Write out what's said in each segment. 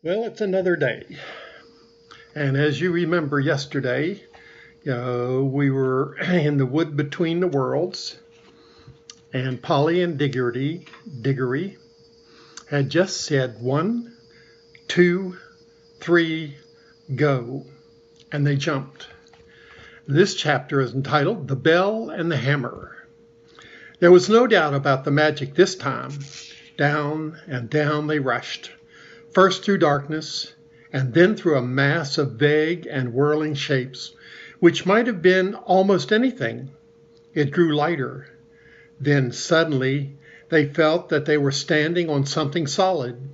Well, it's another day. And as you remember yesterday, we were in the wood between the worlds, and Polly and Diggory had just said 1, 2, 3, go, and they jumped. This chapter is entitled The Bell and the Hammer. There was no doubt about the magic this time. Down and down they rushed, first through darkness, and then through a mass of vague and whirling shapes, which might have been almost anything. It grew lighter. Then suddenly they felt that they were standing on something solid.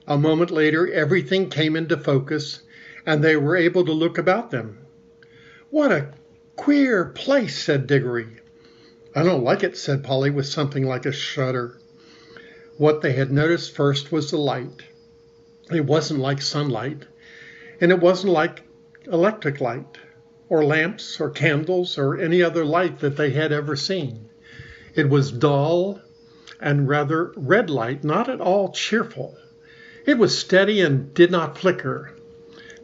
A moment later, everything came into focus, and they were able to look about them. "What a queer place," said Diggory. "I don't like it," said Polly with something like a shudder. What they had noticed first was the light. It wasn't like sunlight, and it wasn't like electric light, or lamps, or candles, or any other light that they had ever seen. It was dull and rather red light, not at all cheerful. It was steady and did not flicker.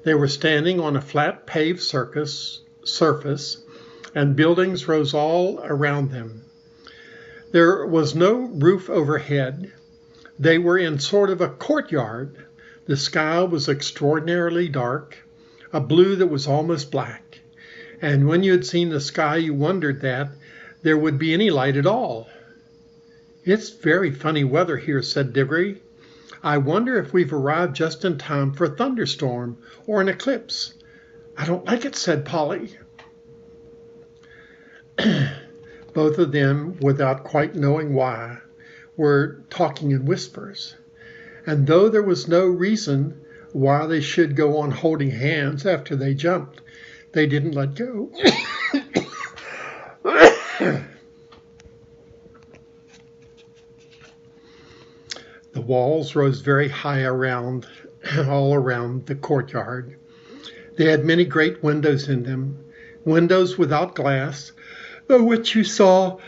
They were standing on a flat paved surface, and buildings rose all around them. There was no roof overhead. They were in sort of a courtyard. The sky was extraordinarily dark, a blue that was almost black. And when you had seen the sky, you wondered that there would be any light at all. "It's very funny weather here," said Diggory. "I wonder if we've arrived just in time for a thunderstorm or an eclipse." "I don't like it," said Polly. Both of them, without quite knowing why, were talking in whispers. And though there was no reason why they should go on holding hands after they jumped, they didn't let go. The walls rose very high all around the courtyard. They had many great windows in them, windows without glass, though which you saw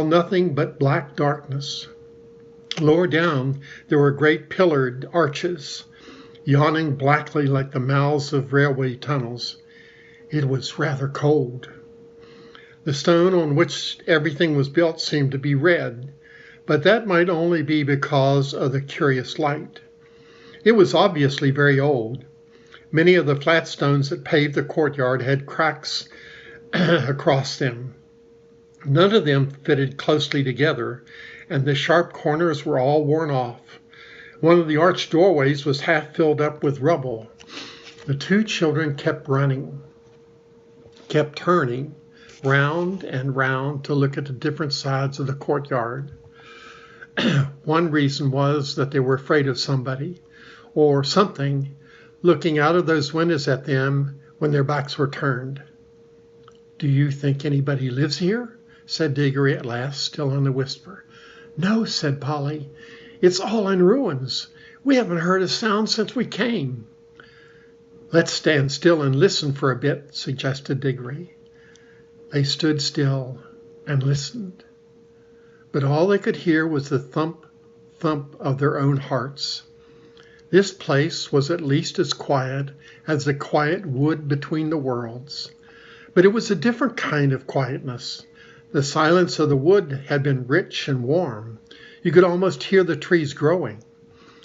nothing but black darkness. Lower down, there were great pillared arches, yawning blackly like the mouths of railway tunnels. It was rather cold. The stone on which everything was built seemed to be red, but that might only be because of the curious light. It was obviously very old. Many of the flat stones that paved the courtyard had cracks across them. None of them fitted closely together, and the sharp corners were all worn off. One of the arched doorways was half filled up with rubble. The two children kept turning round and round to look at the different sides of the courtyard. One reason was that they were afraid of somebody or something looking out of those windows at them when their backs were turned. "Do you think anybody lives here?" said Diggory at last, still in a whisper. "No," said Polly. "It's all in ruins. We haven't heard a sound since we came." "Let's stand still and listen for a bit," suggested Diggory. They stood still and listened, but all they could hear was the thump, thump of their own hearts. This place was at least as quiet as the quiet wood between the worlds, but it was a different kind of quietness. The silence of the wood had been rich and warm. You could almost hear the trees growing,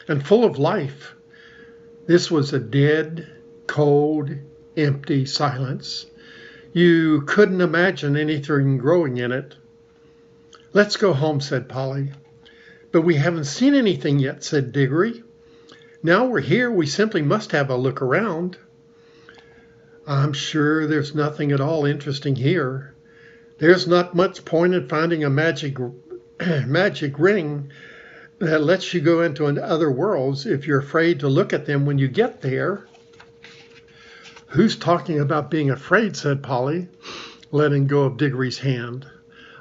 and full of life. This was a dead, cold, empty silence. You couldn't imagine anything growing in it. "Let's go home," said Polly. "But we haven't seen anything yet," said Diggory. "Now we're here, we simply must have a look around." "I'm sure there's nothing at all interesting here. There's not much point in finding a magic ring that lets you go into other worlds if you're afraid to look at them when you get there." "Who's talking about being afraid?" said Polly, letting go of Diggory's hand.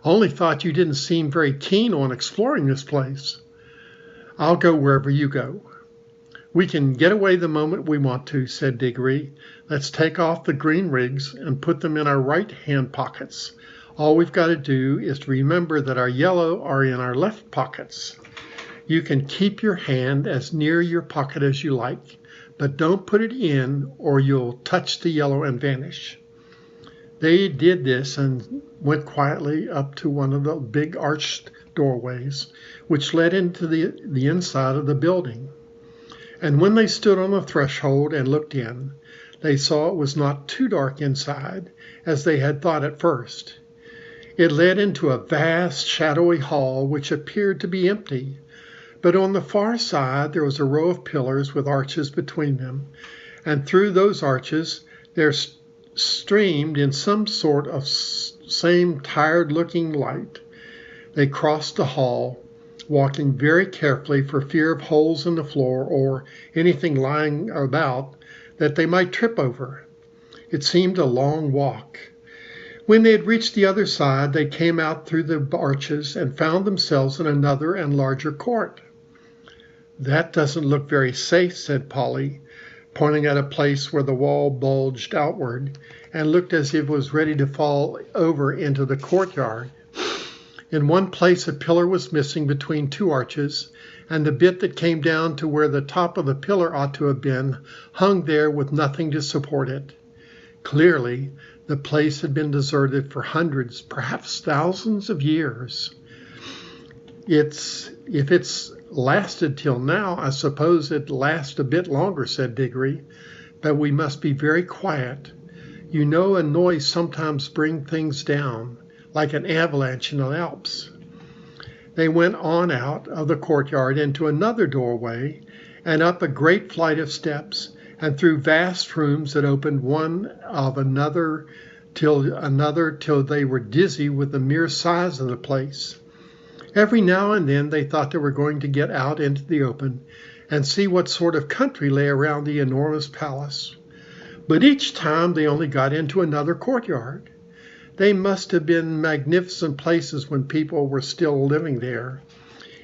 "I only thought you didn't seem very keen on exploring this place." "I'll go wherever you go." "We can get away the moment we want to," said Diggory. "Let's take off the green rigs and put them in our right hand pockets. All we've got to do is to remember that our yellow are in our left pockets." You can keep your hand as near your pocket as you like, but don't put it in or you'll touch the yellow and vanish." They did this and went quietly up to one of the big arched doorways, which led into the inside of the building. And when they stood on the threshold and looked in, they saw it was not too dark inside, as they had thought at first. It led into a vast, shadowy hall which appeared to be empty, but on the far side there was a row of pillars with arches between them, and through those arches there streamed in some sort of same tired-looking light. They crossed the hall, walking very carefully for fear of holes in the floor or anything lying about that they might trip over. It seemed a long walk. When they had reached the other side, they came out through the arches and found themselves in another and larger court. "That doesn't look very safe," said Polly, pointing at a place where the wall bulged outward and looked as if it was ready to fall over into the courtyard. In one place a pillar was missing between two arches, and the bit that came down to where the top of the pillar ought to have been hung there with nothing to support it. Clearly, the place had been deserted for hundreds, perhaps thousands of years. If it's lasted till now, I suppose it'll last a bit longer," said Diggory, "but we must be very quiet. You know a noise sometimes brings things down, like an avalanche in the Alps." They went on out of the courtyard into another doorway and up a great flight of steps and through vast rooms that opened one of another till they were dizzy with the mere size of the place. Every now and then they thought they were going to get out into the open and see what sort of country lay around the enormous palace. But each time they only got into another courtyard. They must have been magnificent places when people were still living there.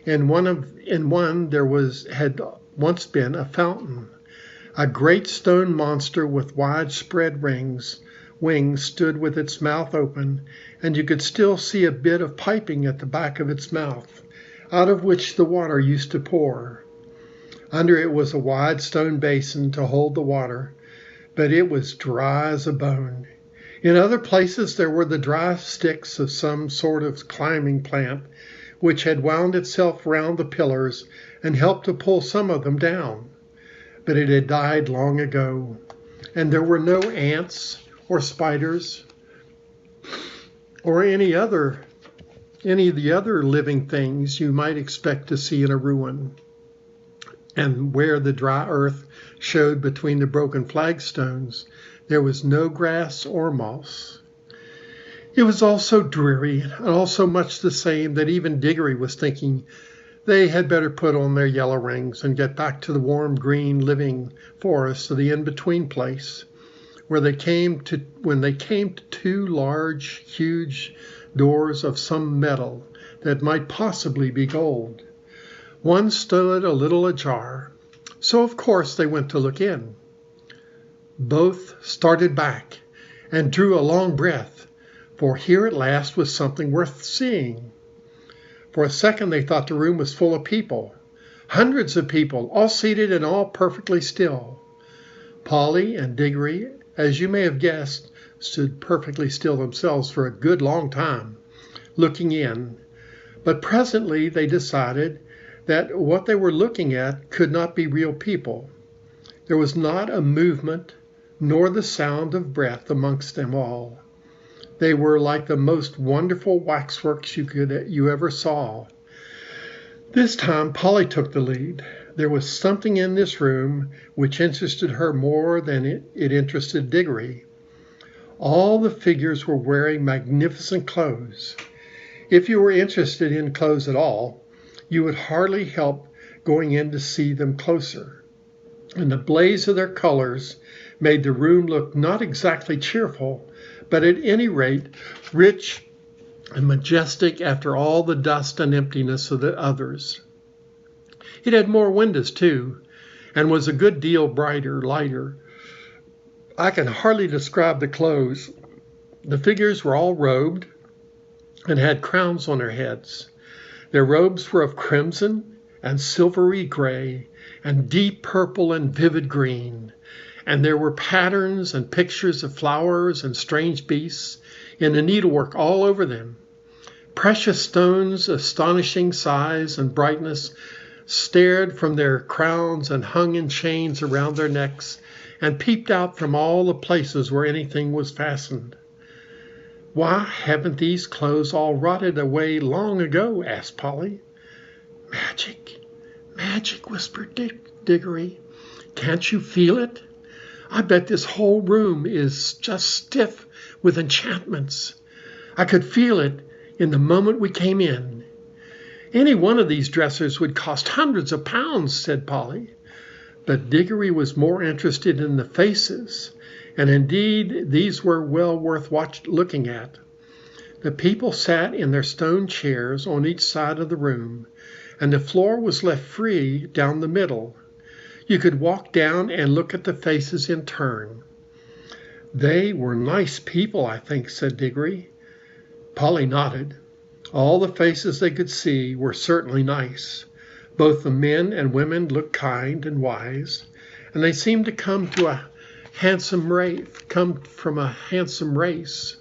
In one there had once been a fountain. A great stone monster with widespread wings stood with its mouth open, and you could still see a bit of piping at the back of its mouth, out of which the water used to pour. Under it was a wide stone basin to hold the water, but it was dry as a bone. In other places there were the dry sticks of some sort of climbing plant, which had wound itself round the pillars and helped to pull some of them down. But it had died long ago, and there were no ants or spiders or any of the other living things you might expect to see in a ruin. And where the dry earth showed between the broken flagstones, there was no grass or moss. It was all so dreary and all so much the same that even Diggory was thinking they had better put on their yellow rings and get back to the warm green living forest of the in-between place, when they came to two large, huge doors of some metal that might possibly be gold. One stood a little ajar, so of course they went to look in. Both started back and drew a long breath, for here at last was something worth seeing. For a second they thought the room was full of people, hundreds of people, all seated and all perfectly still. Polly and Diggory, as you may have guessed, stood perfectly still themselves for a good long time, looking in. But presently they decided that what they were looking at could not be real people. There was not a movement nor the sound of breath amongst them all. They were like the most wonderful waxworks you ever saw. This time Polly took the lead. There was something in this room which interested her more than it interested Diggory. All the figures were wearing magnificent clothes. If you were interested in clothes at all, you would hardly help going in to see them closer. And the blaze of their colors made the room look not exactly cheerful, but at any rate rich and majestic after all the dust and emptiness of the others. It had more windows, too, and was a good deal lighter. I can hardly describe the clothes. The figures were all robed and had crowns on their heads. Their robes were of crimson and silvery gray and deep purple and vivid green. And there were patterns and pictures of flowers and strange beasts in the needlework all over them. Precious stones, astonishing size and brightness, stared from their crowns and hung in chains around their necks and peeped out from all the places where anything was fastened. "Why, haven't these clothes all rotted away long ago?" asked Polly. "Magic, magic," whispered Diggory. "Can't you feel it? I bet this whole room is just stiff with enchantments. I could feel it in the moment we came in." "Any one of these dressers would cost hundreds of pounds," said Polly. But Diggory was more interested in the faces, and indeed these were well worth looking at. The people sat in their stone chairs on each side of the room, and the floor was left free down the middle. You could walk down and look at the faces in turn. "They were nice people, I think," said Diggory. Polly nodded. All the faces they could see were certainly nice. Both the men and women looked kind and wise, and they seemed to come from a handsome race.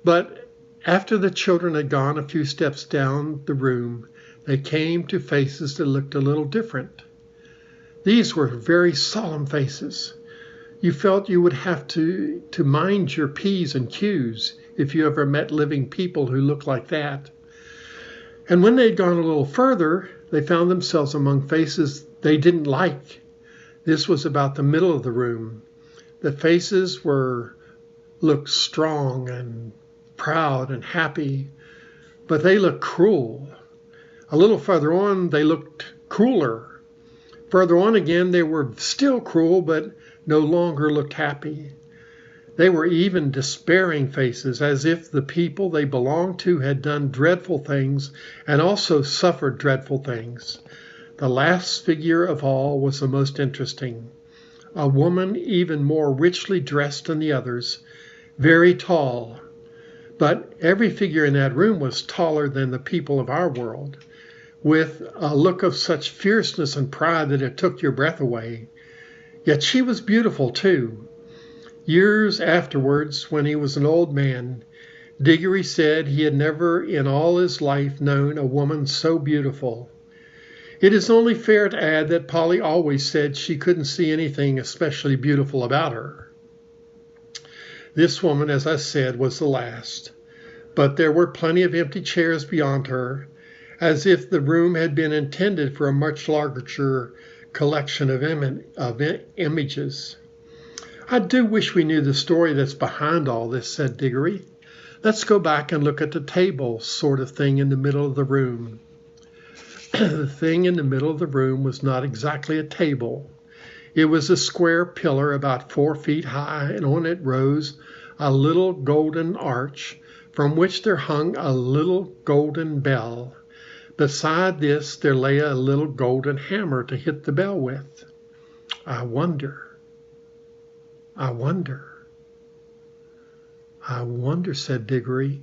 But after the children had gone a few steps down the room, they came to faces that looked a little different. These were very solemn faces. You felt you would have to mind your P's and Q's if you ever met living people who looked like that. And when they had gone a little further, they found themselves among faces they didn't like. This was about the middle of the room. The faces looked strong and proud and happy, but they looked cruel. A little further on, they looked crueler. Further on again, they were still cruel, but no longer looked happy. They were even despairing faces, as if the people they belonged to had done dreadful things and also suffered dreadful things. The last figure of all was the most interesting. A woman even more richly dressed than the others, very tall. But every figure in that room was taller than the people of our world, with a look of such fierceness and pride that it took your breath away. Yet she was beautiful, too. Years afterwards, when he was an old man, Diggory said he had never in all his life known a woman so beautiful. It is only fair to add that Polly always said she couldn't see anything especially beautiful about her. This woman, as I said, was the last, but there were plenty of empty chairs beyond her, as if the room had been intended for a much larger collection of images. "I do wish we knew the story that's behind all this," said Diggory. "Let's go back and look at the table sort of thing in the middle of the room." The thing in the middle of the room was not exactly a table. It was a square pillar about 4 feet high, and on it rose a little golden arch from which there hung a little golden bell. Beside this there lay a little golden hammer to hit the bell with. I wonder, said Diggory.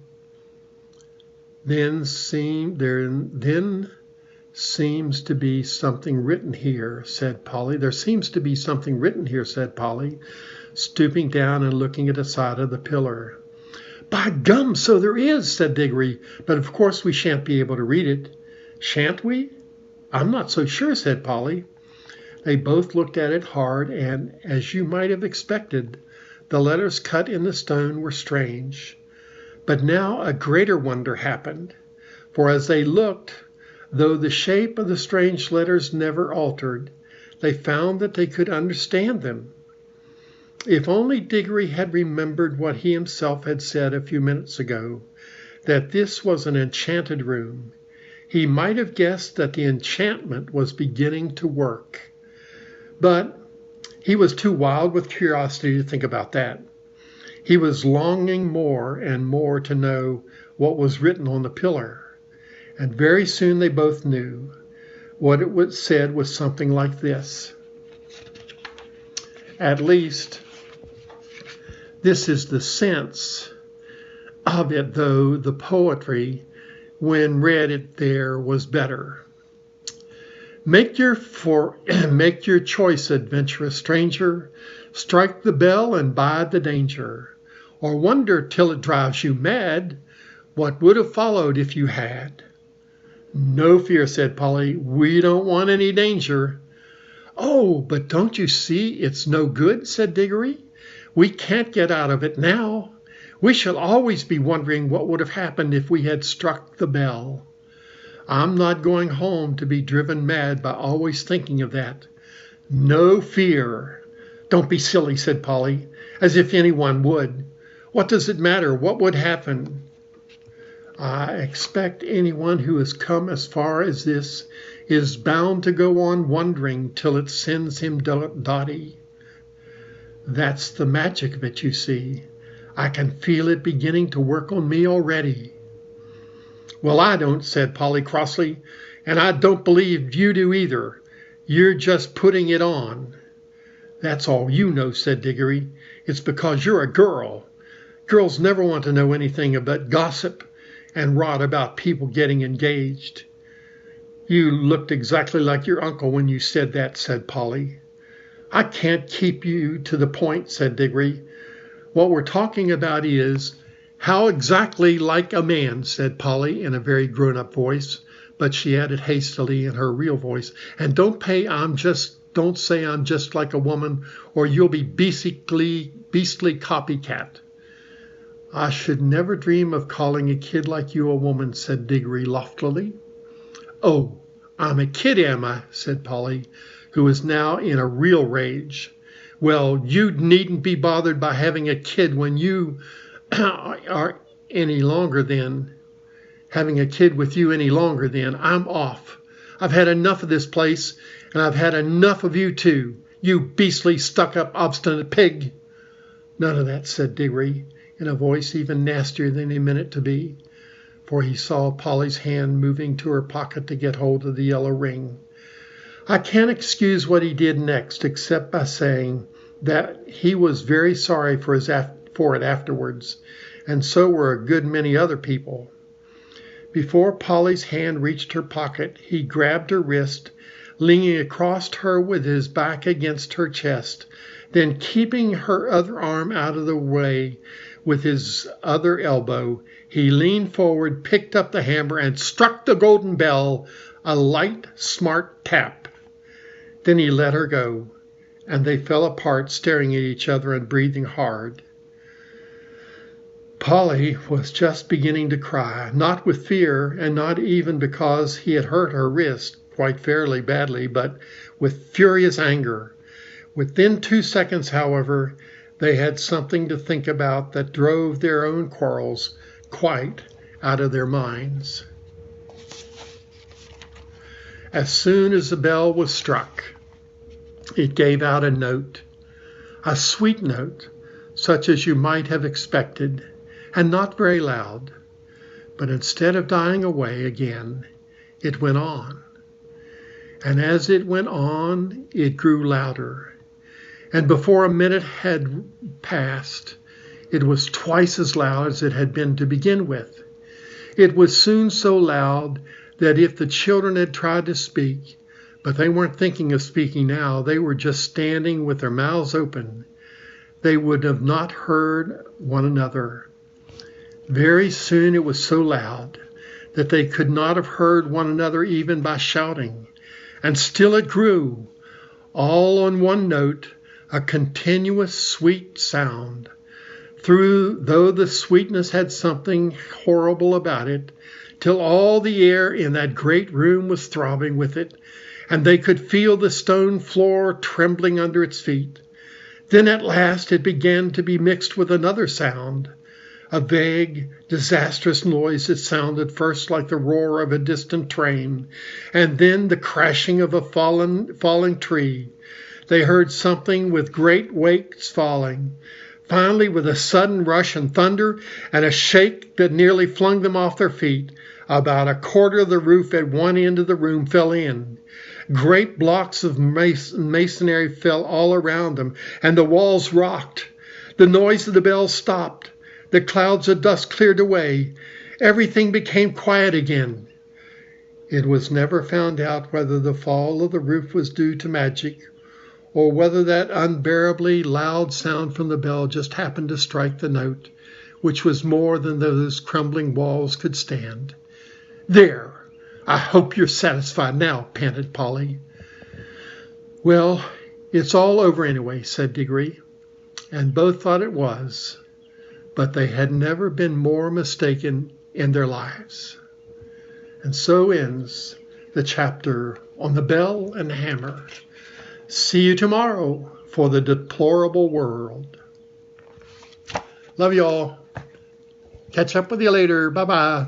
Then seems to be something written here, said Polly. There seems to be something written here, said Polly, stooping down and looking at the side of the pillar. "By gum, so there is," said Diggory, "but of course we shan't be able to read it." "Shan't we?" "I'm not so sure," said Polly. They both looked at it hard, and, as you might have expected, the letters cut in the stone were strange. But now a greater wonder happened, for as they looked, though the shape of the strange letters never altered, they found that they could understand them. If only Diggory had remembered what he himself had said a few minutes ago, that this was an enchanted room, he might have guessed that the enchantment was beginning to work. But he was too wild with curiosity to think about that. He was longing more and more to know what was written on the pillar, and very soon they both knew. What it said was something like this. At least, this is the sense of it, though the poetry, when read it there, was better. Make your choice, adventurous stranger. Strike the bell and bide the danger. Or wonder till it drives you mad what would have followed if you had. No fear, said Polly. We don't want any danger. Oh, but don't you see it's no good, said Diggory. We can't get out of it now. We shall always be wondering what would have happened if we had struck the bell. I'm not going home to be driven mad by always thinking of that. No fear. Don't be silly, said Polly, as if anyone would. What does it matter? What would happen? I expect anyone who has come as far as this is bound to go on wondering till it sends him dotty. That's the magic of it, you see. I can feel it beginning to work on me already. Well, I don't, said Polly crossly, and I don't believe you do either. You're just putting it on. That's all you know, said Diggory. It's because you're a girl. Girls never want to know anything but gossip and rot about people getting engaged. You looked exactly like your uncle when you said that, said Polly. I can't keep you to the point, said Diggory. What we're talking about is how exactly like a man, said Polly in a very grown-up voice, but she added hastily in her real voice, and don't say I'm just like a woman, or you'll be beastly copycat. I should never dream of calling a kid like you a woman, said Diggory loftily. Oh, I'm a kid, am I? Said Polly, who was now in a real rage. Well, you needn't be bothered by having a kid when you are any longer then. Having a kid with you any longer then. I'm off. I've had enough of this place, and I've had enough of you too, you beastly, stuck-up, obstinate pig. None of that, said Diggory, in a voice even nastier than he meant it to be, for he saw Polly's hand moving to her pocket to get hold of the yellow ring. I can't excuse what he did next, except by saying that he was very sorry for it afterwards, and so were a good many other people. Before Polly's hand reached her pocket, he grabbed her wrist, leaning across her with his back against her chest, then keeping her other arm out of the way with his other elbow, he leaned forward, picked up the hammer, and struck the golden bell a light, smart tap. Then he let her go, and they fell apart, staring at each other and breathing hard. Polly was just beginning to cry, not with fear, and not even because he had hurt her wrist quite fairly badly, but with furious anger. Within 2 seconds, however, they had something to think about that drove their own quarrels quite out of their minds. As soon as the bell was struck, it gave out a note, a sweet note, such as you might have expected, and not very loud. But instead of dying away again, it went on. And as it went on, it grew louder. And before a minute had passed, it was twice as loud as it had been to begin with. It was soon so loud that if the children had tried to speak, but they weren't thinking of speaking now, they were just standing with their mouths open, they would have not heard one another. Very soon it was so loud that they could not have heard one another even by shouting. And still it grew, all on one note, a continuous sweet sound. Though the sweetness had something horrible about it, till all the air in that great room was throbbing with it, and they could feel the stone floor trembling under its feet. Then at last it began to be mixed with another sound, a vague, disastrous noise that sounded first like the roar of a distant train, and then the crashing of a falling tree. They heard something with great weights falling. Finally, with a sudden rush and thunder and a shake that nearly flung them off their feet, about a quarter of the roof at one end of the room fell in. Great blocks of masonry fell all around them, and the walls rocked. The noise of the bell stopped. The clouds of dust cleared away. Everything became quiet again. It was never found out whether the fall of the roof was due to magic, or whether that unbearably loud sound from the bell just happened to strike the note, which was more than those crumbling walls could stand. "There! I hope you're satisfied now," panted Polly. "Well, it's all over anyway," said Diggory, and both thought it was, but they had never been more mistaken in their lives. And so ends the chapter on the bell and hammer. See you tomorrow for the deplorable world. Love you all. Catch up with you later. Bye-bye.